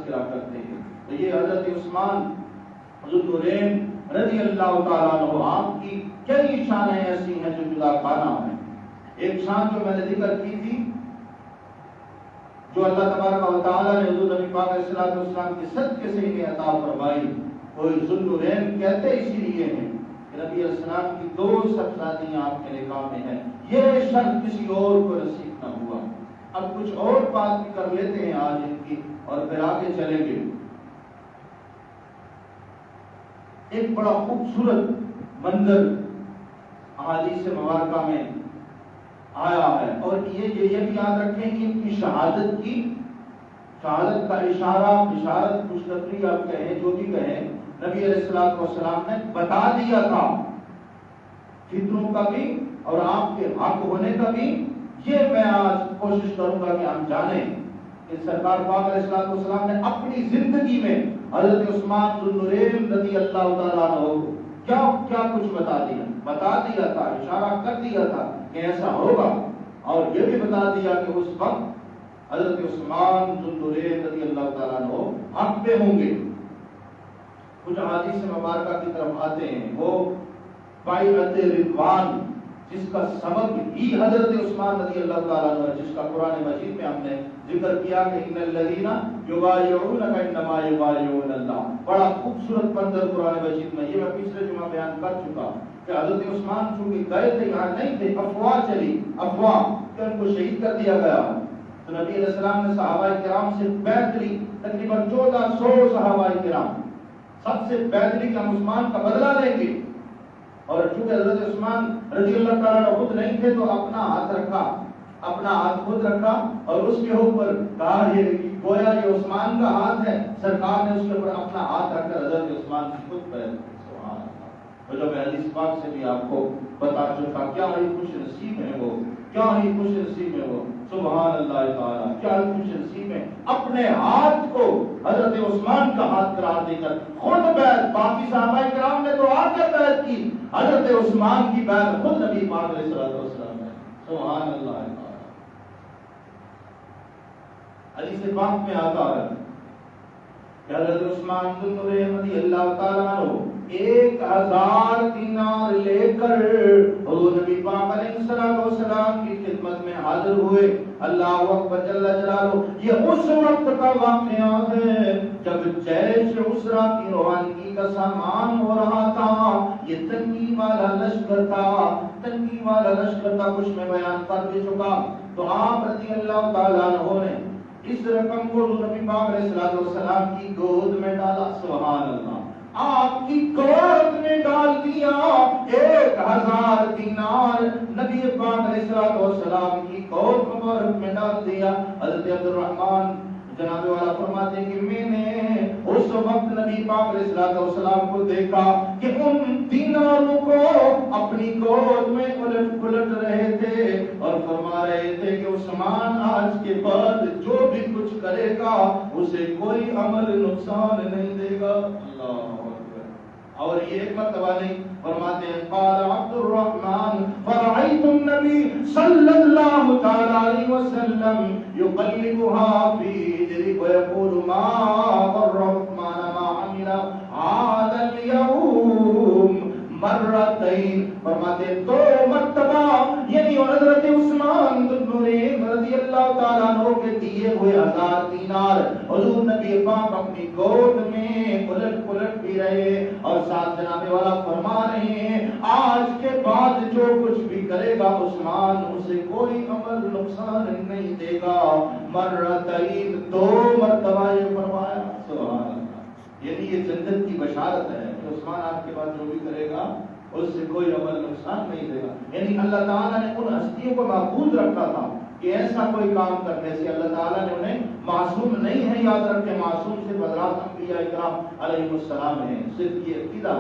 تذکرہ کرتے ہیں۔ تو یہ حضرت عثمان ذوالنورین رضی اللہ تعالیٰ عنہ، آپ کی کئی شانیں ایسی ہیں جو جدا خانہ ہیں۔ ایک شان جو میں نے ذکر کی تھی، جو اللہ تبارک و تعالیٰ نے حضور نبی پاک علیہ السلام کے صدقے سے انہیں عطا فرمائی، وہ ذوالنورین کہتے اسی لیے ہیں کہ نبی علیہ السلام کی 2 صحبازادیاں آپ کے نکاح میں ہیں۔ یہ شرط کسی اور کو نصیب نہ ہوا۔ اب کچھ اور بات بھی کر لیتے ہیں آج ان کی، اور پھر آگے چلیں گے۔ ایک بڑا خوبصورت منظر احادیث مبارکہ میں آیا ہے، اور یہ بھی یاد رکھیں کہ ان کی شہادت کا اشارت خوشخبری آپ کہیں، جو بھی کہیں، نبی علیہ السلام نے بتا دیا تھا، فتنوں کا بھی اور آپ کے حق ہونے کا بھی۔ یہ میں آج کوشش کروں گا کہ ہم جانیں کہ سرکار پاک علیہ السلام نے اپنی زندگی میں حضرت عثمان ذوالنورین رضی اللہ تعالیٰ عنہ کو کیا کچھ بتا دیا تھا، اشارہ کر دیا تھا کہ ایسا ہوگا، اور یہ بھی بتا دیا کہ اس وقت حضرت عثمان ذوالنورین رضی اللہ تعالیٰ عنہ حق پہ ہوں گے۔ کچھ حدیث مبارکہ کی طرف آتے ہیں، وہ بیعت رضوان جس کا سبب ہی حضرت عثمان رضی اللہ تعالیٰ عنہ، جس کا قرآن مجید میں ہم نے ذکر کیا کہ ان الذین یبایعونک انما یبایعون اللہ۔ بڑا خوبصورت منظر قرآن مجید میں، یہ میں پچھلے جمعہ بیان کر چکا کہ حضرت عثمان چونکہ گئے تھے، یہاں نہیں تھے، افواہ چلی کہ ان کو شہید کر دیا گیا۔ تو نبی علیہ السلام نے صحابہ کرام سے بیعت لی، تقریباً 1400 صحابہ کرام، سب سے بیعت لی کہ ہم عثمان کا بدلہ لیں گے۔ اور چونکہ حضرت عثمان رضی اللہ تعالیٰ خود نہیں تھے تو اپنا ہاتھ خود رکھا، اور اس کے اوپر کہا یہ گویا یہ عثمان کا ہاتھ ہے، سرکار نے اس کے اوپر اپنا ہاتھ رکھ کر حضرت عثمان کی خود بیعت کی۔ سبحان اللہ۔ اور جو میں حدیث پاک سے بھی آپ کو بتا چکا، کیا ہی خوش نصیب ہے وہ، کیا ہی خوش نصیب ہے وہ، سبحان اللہ تعالیٰ، کیا ہی خوش نصیب ہے اپنے ہاتھ کو حضرت عثمان کا ہاتھ قرار دے کر خود بیعت۔ باقی صحابہ کرام نے تو آ کر بیعت کی، حضرت عثمان کی بیعت خود نبی پاک علیہ السلام نے۔ سبحان اللہ تعالیٰ۔ حدیث پاک میں آتا ہے کہ حضرت عثمان ذوالنورین رضی اللہ تعالیٰ عنہ 1000 دینار لے کر حضور نبی پاک علیہ السلام کی خدمت میں حاضر ہوئے۔ اللہ اکبر جل جلالہ۔ یہ اس وقت کا واقعہ ہے جب جیش عسرا کی روانگی کا سامان ہو رہا تھا۔ یہ تنگی والا لشکر تھا، کچھ میں بیان کر بھی چکا۔ تو آپ رضی اللہ تعالیٰ عنہ نے اس رقم کو نبی پاک علیہ السلام کی گود میں ڈالا۔ سبحان اللہ۔ آپ کی گود میں ڈال دیا 1000 دینار، نبی پاک علیہ السلام کی گود مبارک میں ڈال دیا۔ حضرت عبد الرحمن جناب والا فرماتے ہیں کہ میں نے اس وقت نبی پاک علیہ السلام کو دیکھا کہ ان دیناروں کو اپنی گود میں الٹ رہے تھے اور فرما رہے تھے کہ عثمان آج کے بعد جو بھی کچھ کرے گا اسے کوئی عمل نقصان نہیں دے گا۔ اللہ اکبر۔ اور یہ ایک مرتبہ نہیں، فرماتے ہیں قال عبد الرحمن فرأيت النبي صلی اللہ تعالی علیہ وسلم يقلبها في يده ويقول ما ضر عثمان ما عمل هذا اليوم مرتين۔ فرماتے 2 مرتبہ یعنی حضرت عثمان ذوالنورین رضی اللہ تعالیٰ عنہ کے دیے ہوئے 1000 دینار حضور نبی پاک اپنی گود میں الٹ بھی رہے اور ساتھ جناب والا فرما رہے ہیں آج کے بعد جو کچھ بھی کرے گا عثمان اسے کوئی عمل نقصان نہیں دے گا۔ مرتين 2 مرتبہ یہ فرمایا۔ سبحان اللہ۔ یعنی یہ جنت کی بشارت ہے کہ عثمان آپ کے بعد جو بھی کرے گا اس سے کوئی عمل نقصان نہیں دے گا۔ یعنی اللہ تعالیٰ نے ان ہستیوں کو محفوظ رکھا تھا کہ ایسا کوئی کام کرنے سے اللہ تعالیٰ نے انہیں معصوم نہیں ہے، یاد رکھیں معصوم صرف حضرات انبیاء کرام علیہ السلام ہیں، صرف یہ عقیدہ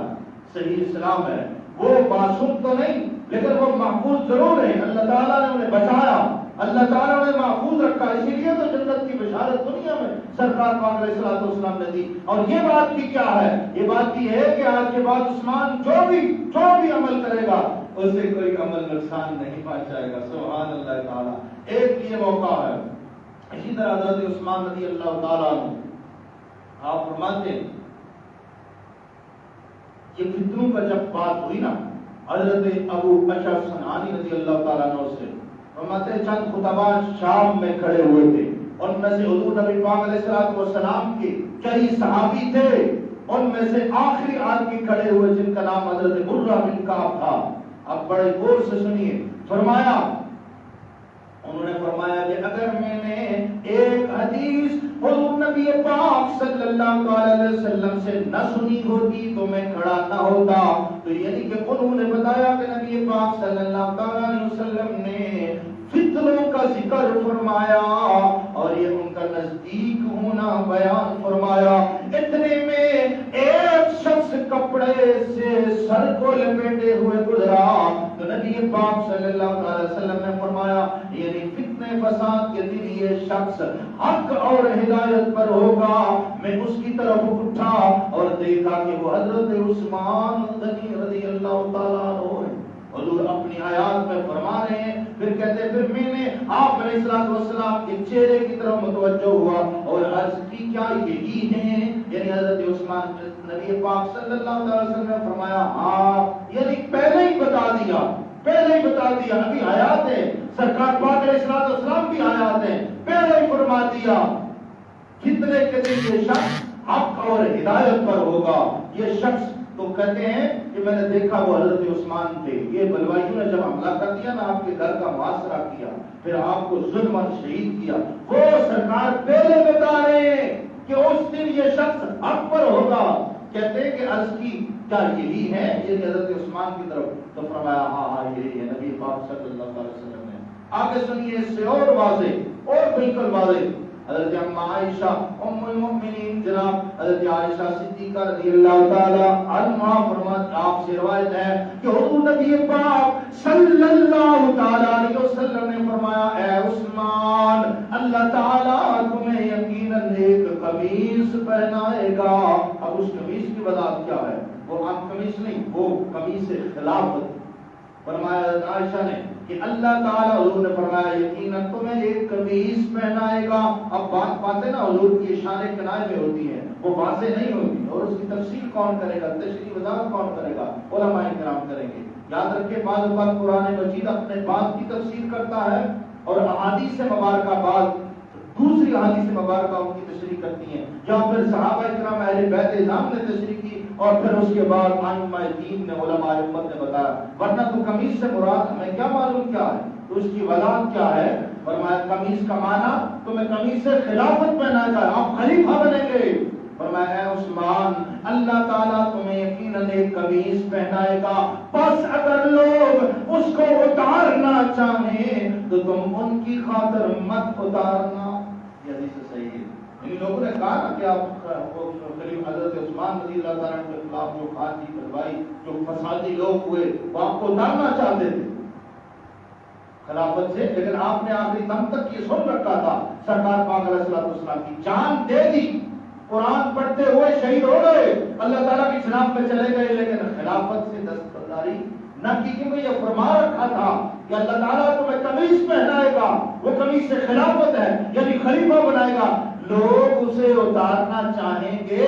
صحیح اسلام ہے، وہ معصوم تو نہیں لیکن وہ محفوظ ضرور ہیں، اللہ تعالیٰ نے انہیں بچایا، اللہ تعالیٰ نے محفوظ رکھا، اسی لیے تو جنت کی بشارت دنیا میں سرکار پاک علیہ السلام نے دی۔ اور یہ بات بھی کیا ہے؟ یہ بات بھی ہے کہ آج کے بعد عثمان جو بھی عمل کرے گا اسے کوئی عمل نقصان نہیں پہنچائے گا۔ سبحان اللہ تعالیٰ۔ ایک یہ موقع ہے، اسی طرح حضرت عثمان رضی اللہ تعالیٰ عنہ آپ فرماتے ہیں یہ فتنوں کا جب بات ہوئی نا حضرت ابو اشعث صنعانی رضی اللہ تعالیٰ عنہ سے فرماتے ہیں چند خطباء شام میں کھڑے ہوئے تھے، ان میں سے حضور نبی پاک علیہ السلام کے کئی صحابی تھے، ان میں سے آخری آدمی کھڑے ہوئے جن کا نام حضرت مرہ بن کعب تھا۔ اب بڑے غور سے سنیے، فرمایا انہوں نے فرمایا کہ اگر میں نے ایک حدیث حضور نبی پاک صلی اللہ علیہ وسلم سے نہ سنی ہوتی تو میں کھڑا نہ ہوتا، تو یعنی کہ انہوں نے بتایا کہ نبی پاک صلی اللہ علیہ وسلم نے فتنوں کا ذکر فرمایا اور یہ ان کا نزدیک ہونا بیان فرمایا۔ اتنے میں ایک شخص کپڑے سے سر کو لپیٹے ہوئے گزرا تو نبی پاک صلی اللہ علیہ وسلم نے فرمایا یعنی فتنے فساد کے دن یہ شخص حق اور ہدایت پر ہوگا۔ میں اس کی طرف اٹھا اور دیکھا کہ وہ حضرت عثمان غنی رضی اللہ تعالیٰ عنہ ہے۔ حضور اپنی آیات میں فرما رہے ہیں، پھر کہتے ہیں پھر میں نے آپ علیہ السلام کے چہرے کی طرف متوجہ ہوا اور عرض کی کیا یہی ہیں؟ یعنی حضرت عثمان نبی پاک صلی اللہ علیہ وسلم نے فرمایا ہاں، یعنی پہلے ہی بتا دیا ابھی آیات ہے، سرکار پاک علیہ السلام کی آیات ہیں، پہلے ہی فرما دیا فتنے کے دن یہ شخص حق اور ہدایت پر ہوگا۔ یہ شخص تو کہتے ہیں کہ میں نے دیکھا وہ حضرت عثمان تھے، یہ بلوائیوں نے جب حملہ کر دیا نا آپ کے گھر کا محاصرہ کیا، پھر آپ کو ظلم اور شہید کیا، وہ سرکار پہلے بتا رہے ہیں کہ اس دن یہ شخص حق پر ہوگا۔ کہتے ہیں کہ عرض کی کیا یہی ہے؟ یہ حضرت عثمان کی طرف تو فرمایا ہاں یہی ہے نبی پاک صلی اللہ علیہ وسلم نے۔ آگے سنیے اس سے اور واضح اور بالکل واضح، حضرت اما عائشہ ام المؤمنین جناب حضرت عائشہ صدیقہ رضی اللہ تعالی عنہا فرماتی آپ سے روایت ہے کہ حضور نبی پاک صلی اللہ تعالی علیہ وسلم نے فرمایا اے عثمان اللہ تعالی تمہیں یقیناً ایک قمیص پہنائے گا۔ اب اس قمیص کی وضاحت کیا ہے؟ وہ عام قمیص نہیں، وہ قمیص خلافت۔ فرمایا حضرت عائشہ نے کہ اللہ تعالیٰ حضور نے فرمایا یقیناً تمہیں ایک قمیص پہنائے گا۔ اب باتیں نا حضور کی اشارے کنائے میں ہوتی ہیں، وہ واضح نہیں ہوتی، اور اس کی تفصیل کون کرے گا، تشریح وضاحت کون کرے گا؟ علماء کرام کریں گے۔ یاد رکھیں بعض اوقات قرآن مجید اپنے بات کی تفسیر کرتا ہے اور احادیث مبارکہ بعض دوسری احادیث مبارکہ ان کی تشریح کرتی ہیں، یا پھر صحابہ کرام اہل بیت اعظام نے تشریح کی اور پھر اس کے بعد ائمہ دین نے علماء امت نے بتایا، ورنہ تو قمیص سے مراد ہمیں کیا معلوم کیا ہے، تو اس کی وضاحت کیا ہے؟ فرمایا قمیص کا معنی تمہیں قمیص سے خلافت پہنائے گا، آپ خلیفہ بنیں گے۔ فرمایا اے عثمان اللہ تعالیٰ تمہیں یقیناً ایک قمیص پہنائے گا، بس اگر لوگ اس کو اتارنا چاہیں تو تم ان کی خاطر مت اتارنا۔ یہ حدیث صحیح ہے۔ ان لوگوں نے کہا نا کہ آپ خلیفہ حضرت عثمان رضی اللہ تعالیٰ کے خلاف جو خارجی بلوائی جو فسادی لوگ ہوئے وہ آپ کو اتارنا چاہتے تھے خلافت سے، لیکن آپ نے آخری دم تک یہ سن رکھا تھا، سرکار پاک علیہ السلام کی جان دے دی، قرآن پڑھتے ہوئے شہید ہو گئے، اللہ تعالیٰ کی جناب میں چلے گئے، لیکن خلافت سے دستبرداری نہ کی، کیونکہ یہ فرما رکھا تھا کہ اللہ تعالیٰ تمہیں قمیص پہنائے گا، وہ قمیص سے خلافت ہے یعنی خلیفہ بنائے گا، لوگ اسے اتارنا چاہیں گے،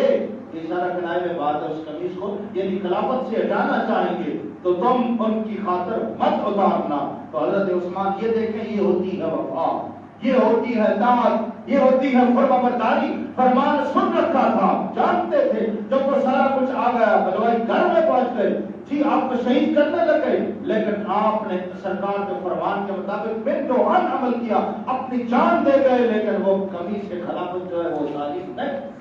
اشارہ کنائے میں بات ہے اس قمیص کو، یعنی خلافت سے ہٹانا چاہیں گے تو تم ان کی خاطر مت اتارنا۔ تو حضرت عثمان یہ دیکھیں یہ ہوتی ہے وفا، یہ ہوتی ہے اطاعت، یہ ہوتی ہے فرما برداری، فرمان سن رکھا تھا، جانتے تھے جب وہ سارا کچھ آ گیا بلوائی گھر میں پہنچ گئے، جی آپ کو شہید کرنے لگے، لیکن آپ نے سرکار کے فرمان کے مطابق بن جو عمل کیا، اپنی جان دے گئے، لیکن وہ قمیص کے خلافت جو ہے وہ تعریف نہیں۔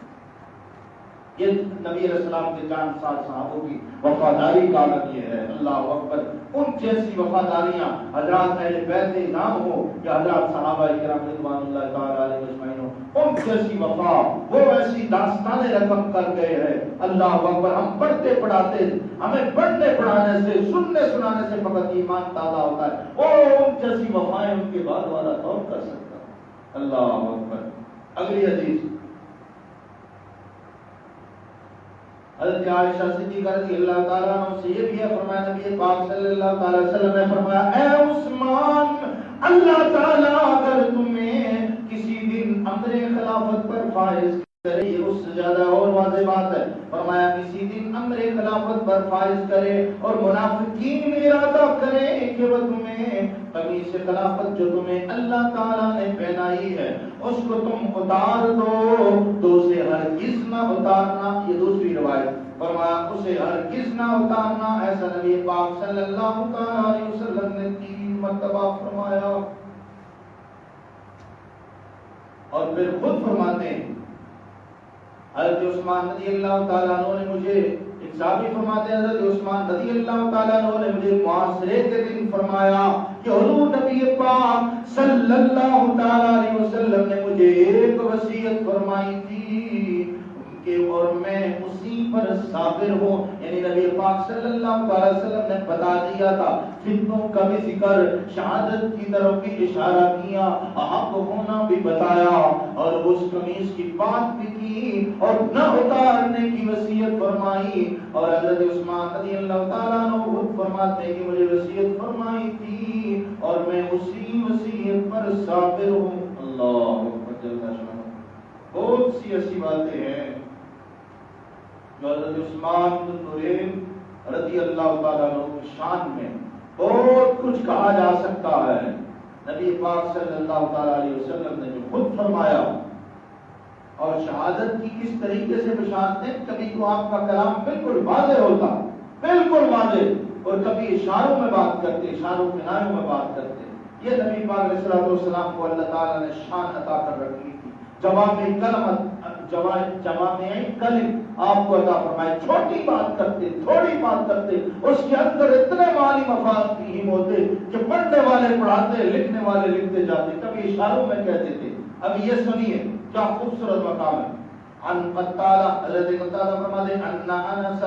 یہ نبی علیہ السلام کے جان سال صحابوں کی وفاداری کا عالم یہ ہے، اللہ اکبر۔ ان جیسی وفاداریاں حضرات اہل بیت اعظام ہو یا حضرات صحابہ کرام رضوان اللہ تعالی علیہ اجمعین ہو، ان جیسی وفا وہ ایسی داستانیں رقم کر گئے ہیں، اللہ اکبر۔ ہم پڑھتے پڑھاتے، ہمیں پڑھنے پڑھانے سے سننے سنانے سے فقط ایمان تازہ ہوتا ہے، اور ان جیسی وفائیں ان کے بعد والا کون کر سکتا؟ اللہ اکبر۔ اگلی حدیث حضرت عائشہ صدیقہ رضی اللہ تعالیٰ عنہ سے یہ بھی ہے، فرمایا نبی پاک صلی اللہ تعالی وسلم نے فرمایا اے عثمان اللہ تعالیٰ اگر تمہیں کسی دن امر خلافت پر فائز یہ اس سے زیادہ اور واضح بات ہے. فرمایا کسی دن امر خلافت پر فائز کرے اور منافقین میں ارادہ کرے کہ وہ تمہیں قمیص خلافت جو تمہیں اللہ تعالیٰ نے پہنائی ہے اس کو تم اتار دو تو اسے ہرگز نہ اتارنا. یہ دوسری روایت. فرمایا اسے ہرگز نہ اتارنا. ایسا نبی پاک صلی اللہ علیہ وسلم نے 3 مرتبہ فرمایا. اور پھر خود فرماتے ہیں حضرت عثمان رضی اللہ تعالیٰ عنہ نے مجھے، ایک صحابی فرماتے ہیں حضرت عثمان رضی اللہ تعالیٰ عنہ نے مجھے معاشرے کے دن فرمایا کہ حضور نبی پاک صلی اللہ تعالیٰ علیہ وسلم نے مجھے ایک وصیت فرمائی تھی کہ اور میں اسی پر صابر ہوں. یعنی نبی پاک صلی اللہ علیہ وسلم نے بتا دیا تھا، فتنوں کا بھی ذکر، شہادت کی طرف بھی اشارہ کیا، حق ہونا بھی بتایا اور اس قمیص کی بات بھی کی اور نہ اتارنے کی وصیت فرمائی. اور حضرت عثمان رضی اللہ تعالیٰ عنہ خود فرماتے ہیں کہ مجھے وصیت فرمائی تھی اور میں اسی وصیت پر صابر ہوں. اللہ اکبر جل شانہ. بہت سی ایسی باتیں ہیں جو حضرت عثمان بن نورین رضی اللہ تعالیٰ عنہ کی شان میں بہت کچھ کہا جا سکتا ہے. نبی پاک صلی اللہ تعالیٰ علیہ وسلم نے جو خود فرمایا اور شہادت کی کس طریقے سے بشارت ہے. کبھی تو آپ کا کلام بالکل واضح ہوتا، بالکل واضح، اور کبھی اشاروں میں بات کرتے، اشاروں کنایوں میں بات کرتے. یہ نبی پاک علیہ الصلوۃ والسلام کو اللہ تعالیٰ نے شان عطا کر رکھی تھی. جوامع کلم آپ کو عطا فرمائے. چھوٹی بات کرتے، تھوڑی بات کرتے، اس کے اندر اتنے مالی مفاد فیہم ہوتے کہ پڑھنے والے پڑھاتے، لکھنے والے لکھتے جاتے. کبھی اشاروں میں کہتے تھے. اب یہ سنیے کیا خوبصورت مقام ہے. عن قتادہ، حضرت قتادہ فرماتے ہیں ان انس،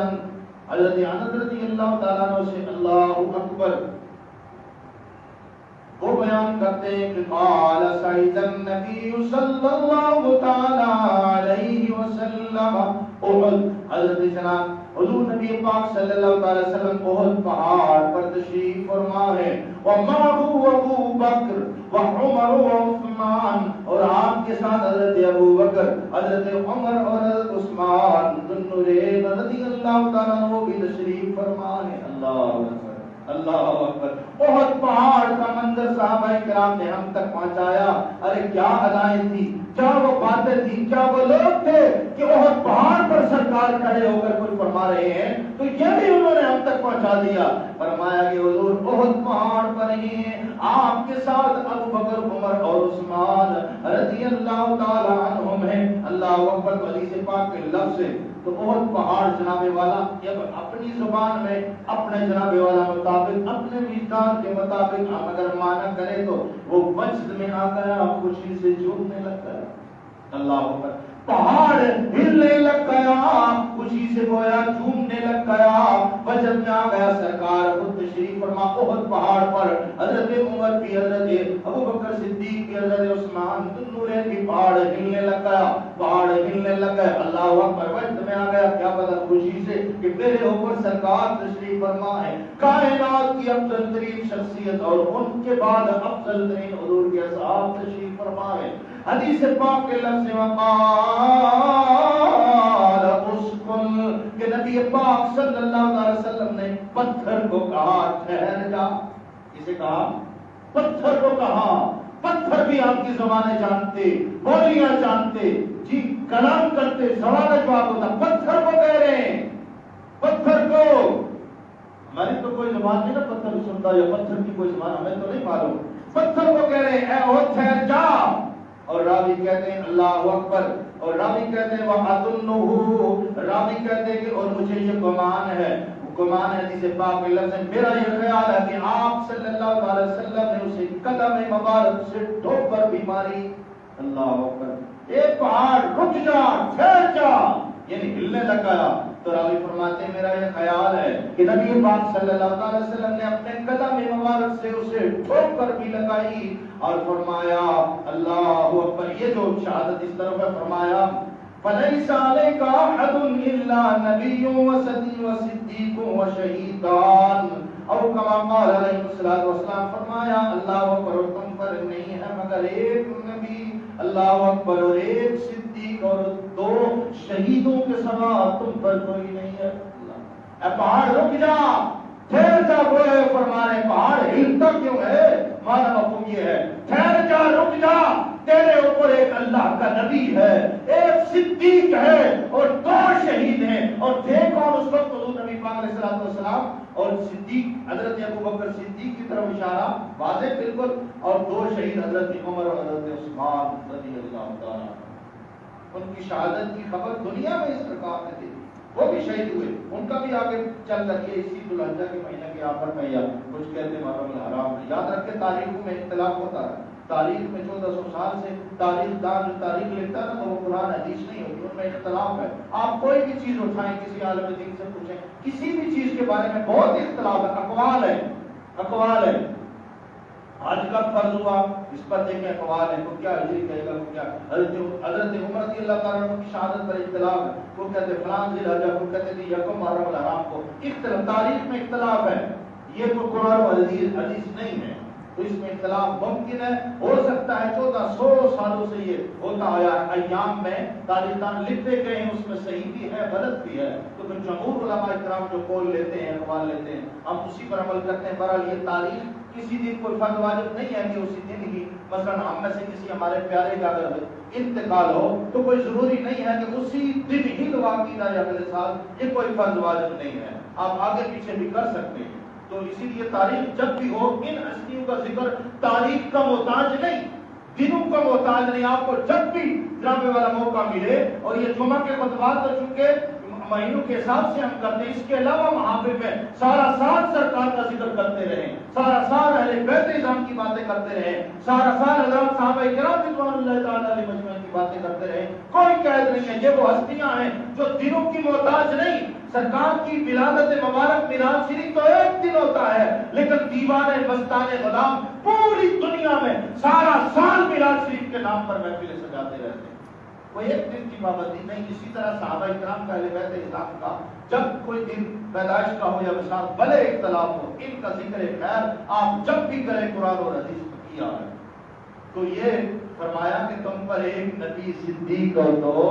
حضرت انس رضی اللہ تعالیٰ عنہ سے اللہ اکبر وہ بیان کرتے ہیں کہ قال سعید النبی صلی اللہ تعالی علیہ وسلم احد. حضرت جناب حضور نبی پاک صلی اللہ تعالی وسلم احد پہاڑ پر تشریف فرما ہے. ومعه ابو بکر وعمر وعثمان، اور آپ کے ساتھ حضرت ابو بکر، حضرت عمر اور حضرت عثمان ذو النورین رضی اللہ تعالیٰ عنہ بھی تشریف فرما ہے. اللہ اکبر، اللہ اکبر. احد پہاڑ کا منظر صحابہ کرام نے ہم تک پہنچایا. ارے کیا ادائیں تھی، کیا وہ باتیں تھی، کیا وہ لوگ تھے کہ احد پہاڑ پر سرکار کھڑے ہو کر کچھ فرما رہے ہیں تو یہ بھی انہوں نے ہم تک پہنچا دیا. فرمایا کہ حضور احد پہاڑ پر ہی آپ کے ساتھ ابو بکر، عمر اور عثمان رضی اللہ تعالی عنہم ہیں. اللہ اکبر. حدیث پاک کے لفظ ہے تو احد پہاڑ جناب والا جب اپنی زبان میں اپنے جناب والا مطابق اپنے وجدان کے مطابق ہم اگر معنی کریں تو وہ وجد میں آ گیا، خوشی سے جھومنے لگ گیا. اللہ اکبر. پہاڑ ہلنے لگ گیا، خوشی سے گویا جھومنے لگ گیا، وجد میں آ گیا. سرکار خود تشریف فرما احد پہاڑ پر. حضرت عمر بھی، حضرت ابو بکر صدیق بھی، حضرت عثمان ذو النورین بھی. پہاڑ ہلنے لگ گیا، پہاڑ ہلنے لگ گئے. اللہ اکبر. وجد میں آ گیا، کیا پتہ خوشی سے کہ میرے اوپر سرکار تشریف فرما ہے. کائنات کی افضل ترین شخصیت اور ان کے بعد افضل ترین حضور کے اصحاب تشریف فرما ہے. حدیث پاک کے لفظ وقال اسکن کہ نبی پاک صلی اللہ علیہ وسلم نے پتھر کو کہا ٹھہر جا. کسے کہا؟ پتھر کو کہا. پتھر بھی آپ کی زبانیں جانتے، بولیاں جانتے، جی کلام کرتے، سوال جواب ہوتا. پتھر کو کہہ رہے ہیں، پتھر کو. ہماری تو کوئی زبان نہیں نا پتھر سنتا، یا پتھر کی کوئی زبان ہمیں تو نہیں معلوم. پتھر کو کہہ رہے ہیں اے او ٹھہر جا. اور راوی کہتے ہیں اللہ اکبر. اور راوی کہتے ہیں وَأَظُنُّهُ، راوی کہتے ہیں کہ اور مجھے یہ گمان ہے، گمان ہے حدیث پاک میں لفظ ہے، میرا یہ خیال ہے کہ آپ صلی اللہ علیہ وسلم نے اسے قدم مبارک سے ٹھوک کر بیماری. اللہ اکبر. ایک پہاڑ رک جا، ٹھہر جا، یعنی ہلنے لگ گیا. تو راوی فرماتے ہیں میرا یہ خیال ہے کہ نبی پاک صلی اللہ علیہ وسلم نے اپنے قدم مبارک سے اسے ٹھوک کر بھی لگائی اور فرمایا اللہ اکبر. یہ جو شہادت اس طرف ہے فرمایا فَلَيْسَ عَلَيْكَ أَحَدٌ إِلَّا نَبِيٌّ وَصِدِّيقٌ وَشَهِيدٌ او کما قال علیہ الصلوۃ والسلام. فرمایا اللہ اکبر. تم پر نہیں ہے مگر ایک نبی، اللہ اکبر، اور ایک صدیق صدیق اور 2 شہیدوں کے سوا تم پر کوئی نہیں ہے۔ اے پہاڑ رک جا، ٹھہر جا، گوئے فرما رہے پہاڑ ہلتا کیوں ہے؟ مانا مفہوم یہ ہے ٹھہر جا، رک جا، تیرے اوپر ایک اللہ کا نبی ہے، ایک صدیق ہے اور 2 شہید ہیں۔ اور تھے کون اس وقت؟ حضور نبی پاک علیہ الصلوۃ والسلام اور صدیق حضرت ابو بکر صدیق کی طرف اشارہ واضح بالکل، اور 2 شہید حضرت عمر اور حضرت عثمان رضی اللہ تعالیٰ۔ ان کی شہادت کی خبر دنیا میں اس پرکار نے دی، وہ بھی شہید ہوئے، ان کا بھی آگے چل کر یہ اسی ذو الحجہ کے مہینے کے آخر میں، یا کچھ کہتے ہیں محرم الحرام میں۔ یاد رکھیں تاریخوں میں اختلاف ہوتا ہے، تاریخ میں 1400 سال سے تاریخ دان جو تاریخ لکھتا ہے نا، تو وہ قرآن حدیث نہیں ہوتی، ان میں اختلاف ہے۔ آپ کوئی بھی چیز اٹھائیں، کسی عالم دین سے پوچھیں، کسی بھی چیز کے بارے میں بہت اختلاف ہے، اقوال ہے، اقوال ہے۔ آج کا فرض ہوا، اس پر دیکھیں اقوال ہیں، کو کیا ہجری کہے گا، کو کیا حضرت عمر رضی اللہ تعالیٰ عنہ کی شہادت پر اختلاف ہے، کو کہتے ہیں فلاں ذی الحجہ، کو کہتے ہیں یکم محرم الحرام کو، اختلاف تاریخ میں اختلاف ہے، یہ کوئی قرآن و حدیث نہیں ہے، تو اس میں اختلاف ممکن ہے، ہو سکتا ہے 1400 سالوں سے یہ ہوتا آیا ایام میں تاریخ دان لکھتے گئے ہیں، اس میں صحیح بھی ہے غلط بھی ہے، تو پھر جمہور علماء کرام جو قول لیتے ہیں، اقوال لیتے ہیں، ہم اسی پر عمل کرتے ہیں۔ بہرحال یہ تاریخ کسی دن کوئی فرض واجب نہیں ہے کہ اسی دن ہی، مثلا ہم میں سے کسی ہمارے پیارے کا اگر انتقال ہو تو کوئی ضروری نہیں ہے کہ اسی دن ہی دعا کی جائے اگلے سال، یہ کوئی فرض واجب نہیں ہے، آپ آگے پیچھے بھی کر سکتے ہیں۔ تو اسی لیے تاریخ جب بھی ہو، ان ہستیوں کا ذکر تاریخ کا محتاج نہیں، دنوں کا محتاج نہیں، آپ کو جب بھی جانے والا موقع ملے، اور یہ جمعہ کے خطبات تو چونکہ مہینوں کے حساب سے ہم کرتے ہیں، اس کے علاوہ محافل میں سارا سال سرکار کا ذکر کرتے رہیں، سارا سال اہل بیت نظام کی باتیں کرتے رہیں، سارا سال حضرات صحابہ کرام رضوان اللہ تعالیٰ علیہ مجمعین کی باتیں کرتے رہیں، کوئی قید نہیں ہے۔ یہ وہ ہستیاں ہیں جو دنوں کی محتاج نہیں۔ سرکار کی ولادت مبارک میلاد شریف تو ایک دن ہوتا ہے، لیکن دیوانے مستانے غلام پوری دنیا میں سارا سال میلاد شریف کے نام پر محفلیں سجاتے رہتے ہیں، کوئی ایک دن کی پابندی نہیں۔ اسی طرح صحابہ کرام کا اہل بیت اسلام کا جب کوئی دن پیدائش کا ہو یا وصال بھلے اختلاف ہو، ان کا ذکر خیر آپ جب بھی کریں قرآن اور حدیث میں کیا ہے۔ تو یہ فرمایا کہ تم پر ایک نبی صدیق اور 2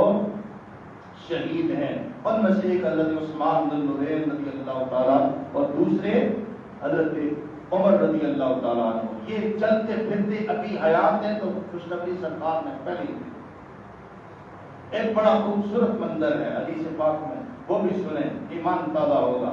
شہید ہیں، ان میں سے ایک حضرت عثمان بن نورین رضی اللہ تعالیٰ اور دوسرے حضرت عمر رضی اللہ تعالیٰ عنہ۔ یہ چلتے پھرتے ابھی حیات ہیں، تو خوشنبی سرکار نے پہلے ایک بڑا خوبصورت منظر ہے حدیث پاک میں، وہ بھی سنیں، ایمان تازہ ہوگا۔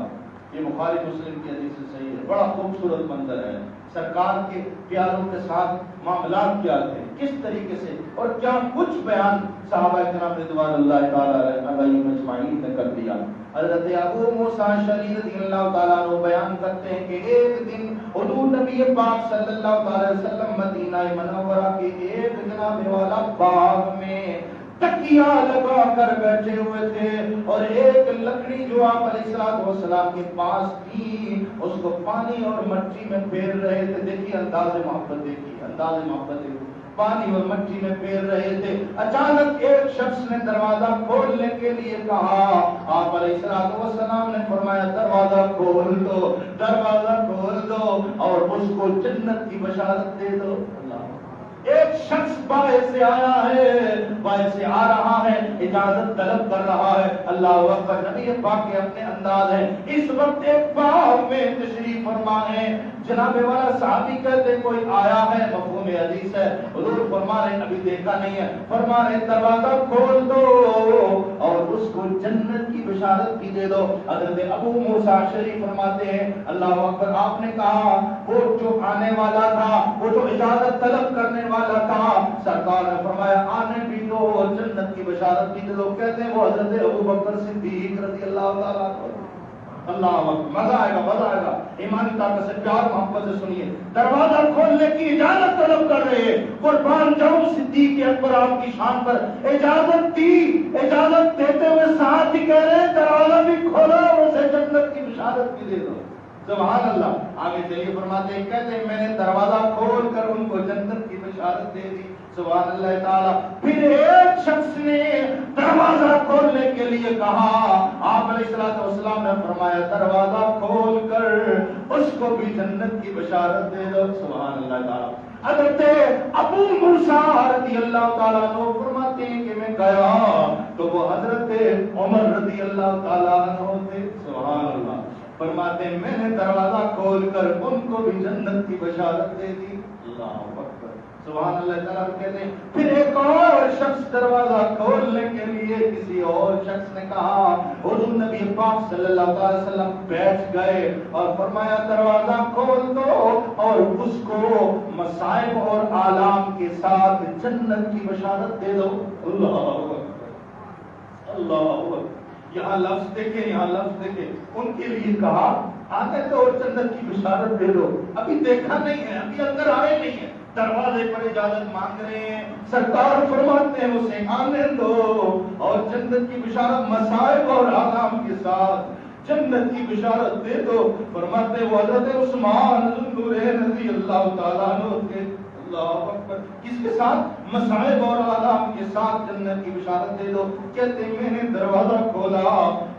یہ بخاری مسلم کی حدیث سے صحیح ہے، بڑا خوبصورت منظر ہے، سرکار کے پیاروں کے ساتھ معاملات کیا تھے، کس طریقے سے، اور کیا کچھ بیان صحابہ کرام رضوان اللہ تعالیٰ علیہم اجمعین نے کر دیا۔ حضرت ابو موسیٰ اشعری رضی اللہ تعالیٰ عنہ بیان کرتے ہیں کہ ایک دن حضور نبی پاک صلی اللہ علیہ وسلم مدینہ منورہ کے ایک جناب والا باغ میں تکیہ لگا کر بیٹھے ہوئے تھے، اور ایک لکڑی جو آپ علیہ السلام کے پاس تھی اس کو پانی اور مٹی میں پھیر رہے تھے۔ دیکھیے انداز محبت، دیکھیے انداز محبت، پانی اور مٹی میں پھیر رہے تھے۔ اچانک ایک شخص نے دروازہ کھولنے کے لیے کہا، آپ علیہ السلام نے فرمایا دروازہ کھول دو، دروازہ کھول دو اور اس کو جنت کی بشارت دے دو۔ ایک شخص باہر سے آیا ہے، باہر سے آ رہا ہے، اجازت طلب کر رہا ہے، اللہ اکبر، نبی پاک کے اپنے انداز ہیں۔ اس وقت ایک باغ میں تشریف فرما ہے، جناب والا صحابی کہتے کوئی آیا ہے، مفہوم حدیث ہے، حضور فرما رہے ابھی دیکھا نہیں ہے، فرما رہے دروازہ کھول دو اور اس کو جنت کی بشارت بھی دے دو۔ حضرت ابو موسیٰ اشعری فرماتے ہیں اللہ اکبر، آپ نے کہا وہ جو آنے والا تھا، وہ جو اجازت طلب کرنے والا تھا، سرکار نے فرمایا آنے بھی دو اور جنت کی بشارت بھی دے دو۔ کہتے ہیں وہ حضرت ابو بکر صدیق رضی اللہ تعالیٰ عنہ۔ اللہ اکبر، مزہ آئے گا، مزہ آئے گا، ایمانی طاقت سے پیار محبت سے سنیے۔ دروازہ کھولنے کی اجازت طلب کر رہے ہیں، قربان جاؤں صدیق اکبر آپ کی شان پر، اجازت دی، اجازت دیتے ہوئے ساتھ ہی کہہ رہے ہیں دروازہ بھی کھولو اور اسے جنت کی بشارت بھی دے دو۔ سبحان اللہ۔ آگے چلیے فرماتے ہیں، کہتے ہیں میں نے دروازہ کھول کر ان کو جنت کی بشارت دے دی۔ سبحان اللہ تعالیٰ۔ پھر ایک شخص نے دروازہ کھولنے کے لیے کہا، آپ علیہ السلام نے فرمایا دروازہ کھول کر اس کو بھی جنت کی بشارت دے دو۔ سبحان اللہ تعالیٰ۔ حضرت ابو موسیٰ رضی اللہ تعالیٰ عنہ فرماتے ہیں کہ میں گیا تو وہ حضرت عمر رضی اللہ تعالیٰ عنہ تھے. سبحان اللہ. فرماتے ہیں میں نے دروازہ کھول کر ان کو بھی جنت کی بشارت دے دی. اللہ اکبر. سبحان اللہ تعالیٰ کہتے ہیں پھر ایک اور شخص دروازہ کھولنے کے لیے کسی اور شخص نے کہا. حضور نبی پاک صلی اللہ علیہ وسلم بیٹھ گئے اور فرمایا دروازہ کھول دو اور اس کو مصائب اور آلام کے ساتھ جنت کی بشارت دے دو. اللہ اکبر. اللہ اکبر. یہاں لفظ دیکھیں, یہاں لفظ دیکھیں. ان کے لیے کہا آتے تو اور جنت کی بشارت دے دو. ابھی دیکھا نہیں ہے, ابھی اندر آئے نہیں ہے, دروازے پر اجازت مانگ رہے ہیں. سرکار فرماتے ہیں اسے آنے دو اور جنت کی بشارت مصائب اور آلام کے ساتھ جنت کی بشارت دے دو. فرماتے وہ حضرت عثمان ذو النورین رضی اللہ تعالیٰ عنہ کے. اللہ اکبر. کس کے ساتھ؟ مصائب اور آلام کے ساتھ جنت کی بشارت دے دو. کہتے میں نے دروازہ کھولا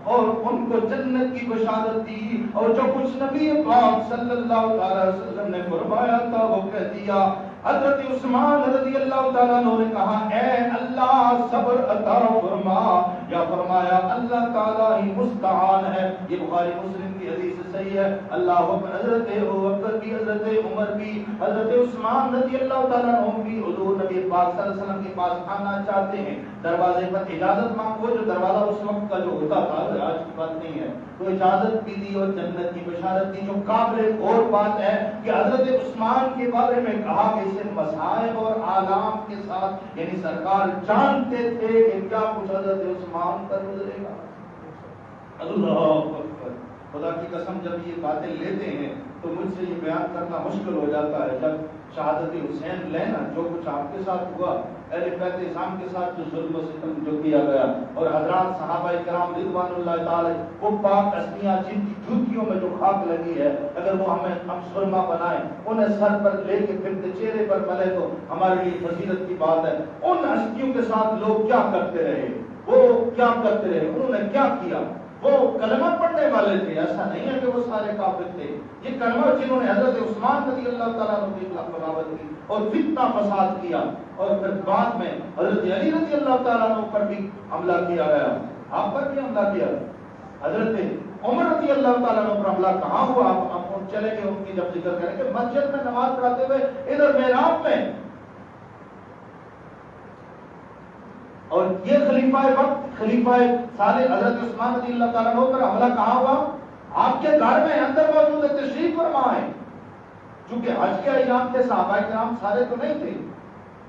اور ان کو جنت کی بشارت دی اور جو کچھ نبی پاک صلی اللہ علیہ وسلم نے فرمایا تھا وہ کہہ دیا. حضرت عثمان رضی اللہ تعالیٰ عنہ نے کہا اے اللہ صبر عطا فرما, یا فرمایا اللہ تعالیٰ ہی مستعان ہے. یہ بخاری مسلم کی حدیث صحیح ہے. اللہ اکبر. حضرت ابوبکر بھی, حضرت عمر بھی, حضرت عثمان رضی اللہ تعالیٰ عنہ بھی حضور نبی پاک صلی اللہ علیہ وسلم کے پاس آنا چاہتے ہیں. دروازے پر اجازت مانگو. جو دروازہ اس وقت کا جو ہوتا تھا, آج کی بات نہیں ہے, تو اجازت بھی دی اور جنت کی بشارت دی. جو قابل اور بات ہے کہ حضرت عثمان کے بارے میں کہا کہ اسے مصائب اور آلام کے ساتھ, یعنی سرکار جانتے تھے کہ کیا کچھ حضرت عثمان پر گزرے گا. اللہ اکبر. خدا کی قسم جب یہ باتیں لیتے ہیں تو مجھ سے یہ بیان کرنا مشکل ہو جاتا ہے. جب شہادت حسین لینا, جو کچھ آپ کے ساتھ ہوا, اہل بیت اسلام کے ساتھ جو ظلم و ستم جو کیا گیا, اور حضرات صحابہ کرام رضوان اللہ تعالی وہ پاک ہستیاں جن کی جوتیوں میں جو خاک لگی ہے, اگر وہ ہم سرما بنائیں, انہیں سر پر لے کے پھرتے چہرے پر ملے تو ہمارے لیے فضیلت کی بات ہے. ان ہستیوں کے ساتھ لوگ کیا کرتے رہے, وہ کیا کرتے رہے, انہوں نے کیا کیا. وہ کلمہ پڑھنے والے تھے, ایسا نہیں ہے کہ وہ سارے کافر تھے. یہ کلمہ جنہوں نے حضرت عثمان رضی اللہ تعالیٰ عنہ کی خلاف بغاوت کی اور فتنہ فساد کیا, اور پھر بعد میں حضرت علی رضی اللہ تعالیٰ عنہ پر بھی حملہ کیا گیا, آپ پر بھی حملہ کیا. حضرت عمر رضی اللہ تعالیٰ عنہ پر حملہ کہاں ہوا, آپ چلے گئے ان کی جب ذکر کریں کہ مسجد میں نماز پڑھاتے ہوئے ادھر محراب میں, اور یہ خلیفہ وقت, خلیفہ صالح حضرت عثمان رضی اللہ تعالیٰ عنہ پر حملہ کہاں ہوا, آپ کے گھر میں اندر موجود ہے, تشریف فرما ہے. چونکہ حج کے ایام تھے, صحابہ کرام سارے تو نہیں تھے,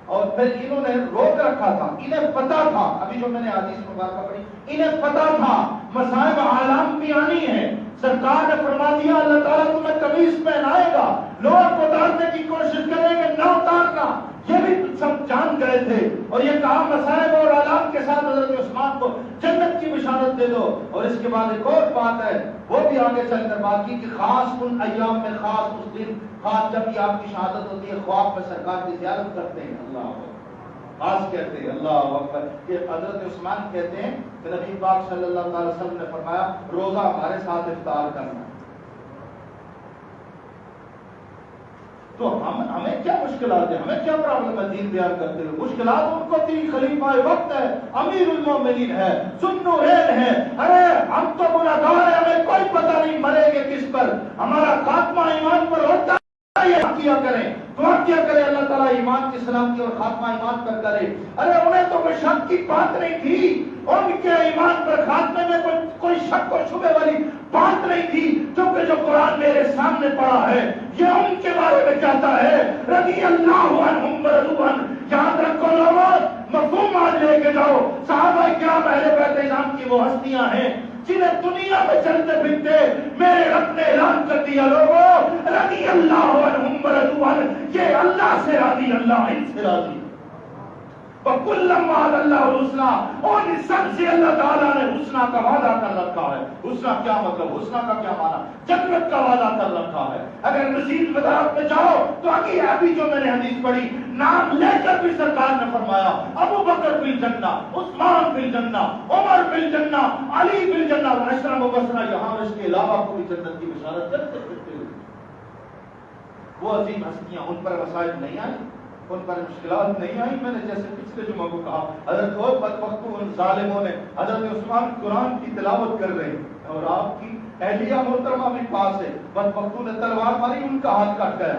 اور پھر انہوں نے روک رکھا تھا. انہیں پتا تھا, ابھی جو میں نے حدیث مبارکہ پڑھی, انہیں پتا تھا مصائب آلام بھی آنی ہے. سرکار نے فرما دیا اللہ تعالیٰ تمہیں قمیص پہنائے گا, لوگ اتارنے کی کوشش کریں گے, نہ اتارنا. یہ بھی سب جان گئے تھے, اور یہ کہا مصائب اور آلام کے ساتھ حضرت عثمان کو جنت کی بشارت دے دو. اور اس کے بعد ایک اور بات ہے, وہ بھی آگے چل کر بات کی کہ خاص ان ایام میں, خاص اس دن, خاص جب یہ آپ کی شہادت ہوتی ہے, خواب میں سرکار کی زیارت کرتے ہیں. اللہ خاص کہتے ہیں. اللہ اکبر. کہ حضرت عثمان کہتے ہیں کہ نبی پاک صلی اللہ علیہ وسلم نے فرمایا روزہ ہمارے ساتھ افطار کرنا. تو ہمیں کیا مشکلات ہیں, ہمیں کیا پرابلم ہے دین بیان کرتے ہوئے. مشکلات ان کو تھی, خلیفہ وقت ہے, امیر المومنین ہے, ذوالنورین ہے. ارے ہم تو گناہگار ہیں, ہمیں کوئی پتہ نہیں مرے گے کس پر, ہمارا خاتمہ ایمان پر ہوتا ہے. کیا کریں, دعا کیا کریں اللہ تعالیٰ ایمان کی سلامتی اور خاتمہ ایمان پر کرے. ارے انہیں تو کوئی شک کی بات نہیں تھی, ان کے ایمان پر خاتمے میں کوئی شک اور شبہ والی بات نہیں تھی, کیونکہ جو قرآن میرے سامنے پڑا ہے یہ ان کے بارے میں کہتا ہے رضی اللہ عنہم ورضوا عنہ. یاد رکھو لوگوں, مفہوم آج لے کے جاؤ. صحابہ کرام اہل بیت اسلام کی وہ ہستیاں ہیں جنہیں دنیا میں چلتے پھرتے میرے رب نے اعلان کر دیا لوگوں رضی اللہ عنہم ورضوا عنہ, یہ اللہ سے راضی, اللہ ان سے راضی. وَكُلًّا وَعَدَ اللَّهُ الْحُسْنَىٰ, اور ان سب سے اللہ تعالیٰ نے حسنہ کا وعدہ کر رکھا ہے. حسنہ کیا مطلب, حسنہ کا کیا معنی, جنت کا وعدہ کر رکھا ہے. اگر مزید وضاحت میں جاؤ تو آگے ابھی جو میں نے حدیث پڑھی, نام لے کر بھی سرکار نے فرمایا ابو بکر فی الجنہ, عثمان فی الجنہ, عمر فی الجنہ, علی فی الجنہ, عشرہ مبشرہ, یہاں اس کے علاوہ کوئی جنت کی بشارت کرتے ہوئے. وہ عظیم ہستیاں, ان پر مصائب نہیں آئے, ان پر مشکلات نہیں آئی. میں نے جیسے پچھلے جمعہ کو کہا حضرت اور بدبختوں ان ظالموں نے حضرت عثمان قرآن کی تلاوت کر رہے ہیں اور آپ کی اہلیہ محترمہ بھی پاس ہے, بدبختوں نے تلوار ماری, ان کا ہاتھ کٹ گیا,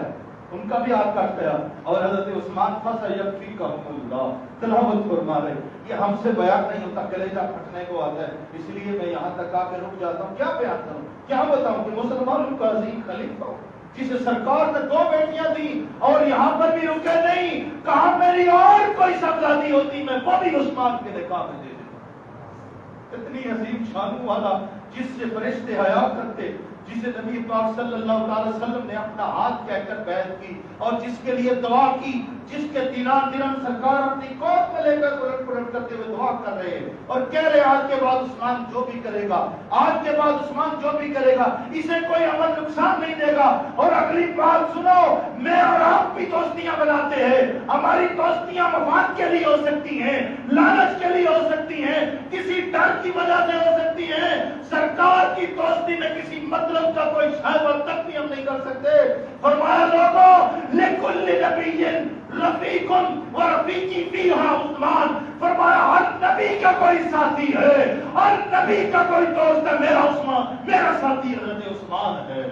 ان کا بھی ہاتھ کٹ گیا, اور حضرت عثمان فَسَيَكْفِيكَهُمُ اللَّهُ تلاوت فرما رہے. یہ ہم سے بیان نہیں ہوتا, کلیجہ پھٹنے کو آتا ہے, اس لیے میں یہاں تک آ کے رک جاتا ہوں. کیا بیان کروں, کیا بتاؤں کہ مسلمانوں کا عظیم خلیفہ جسے سرکار نے 2 بیٹیاں دی اور یہاں پر بھی رکے نہیں, کہاں میری اور کوئی شہزادی ہوتی میں وہ بھی عثمان کے نکاح میں دے دیتا. اتنی عظیم شانوں والا جس سے فرشتے حیا کرتے, جسے نبی پاک صلی اللہ علیہ وسلم نے اپنا ہاتھ کہہ کر بیعت کی اور جس کے لیے دعا کی, جس کے دینان درم سرکار اپنی کوٹ میں لے کر پلٹ کرتے ہوئے دعا کر رہے ہیں اور کہہ رہے آج کے بعد عثمان جو بھی کرے گا, آج کے بعد عثمان جو بھی کرے گا اسے کوئی عمل نقصان نہیں دے گا. اور اگلی بات سنو, میں اور آپ بھی دوستیاں بناتے ہیں, ہماری دوستیاں مفاد کے لیے ہو سکتی ہیں, لالچ کے لیے ہو سکتی ہیں, کسی ڈر کی وجہ سے ہو سکتی ہیں. سرکار کی دوستی میں کسی مطلب کا کوئی شاید تک بھی ہم نہیں کر سکتے. فرمایا لوگوں لکل نبی رفیق و رفیقی فیہا عثمان, فرمایا ہر نبی کا کوئی ساتھی ہے, ہر نبی کا کوئی دوست ہے, میرا عثمان, میرا ساتھی حضرت عثمان ہے.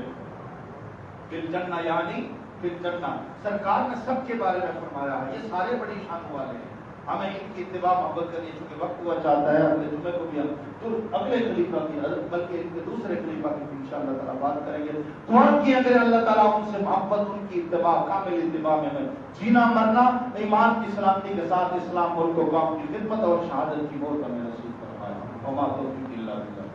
فی الجنہ یعنی فی الجنہ, سرکار نے سب کے بارے میں فرمایا ہے. یہ سارے بڑی شان والے ہیں, ہمیں ان کی اتباع محبت کرنی ہے. چونکہ وقت ہوا چاہتا ہے اگلے جمعے کو بھی ہم تو اگلے خلیفہ کی بلکہ ان کے دوسرے خلیفہ کی بھی انشاءاللہ تعالیٰ بات کریں گے. دعا کیا کرے اللہ تعالیٰ ان سے محبت, ان کی اتباع, کامل اتباع میں جینا مرنا ایمان کی سلامتی کے ساتھ اسلام ملک و قوم کی خدمت اور شہادت کی موت ہمیں نصیب فرمائے. وما توفیق الا باللہ.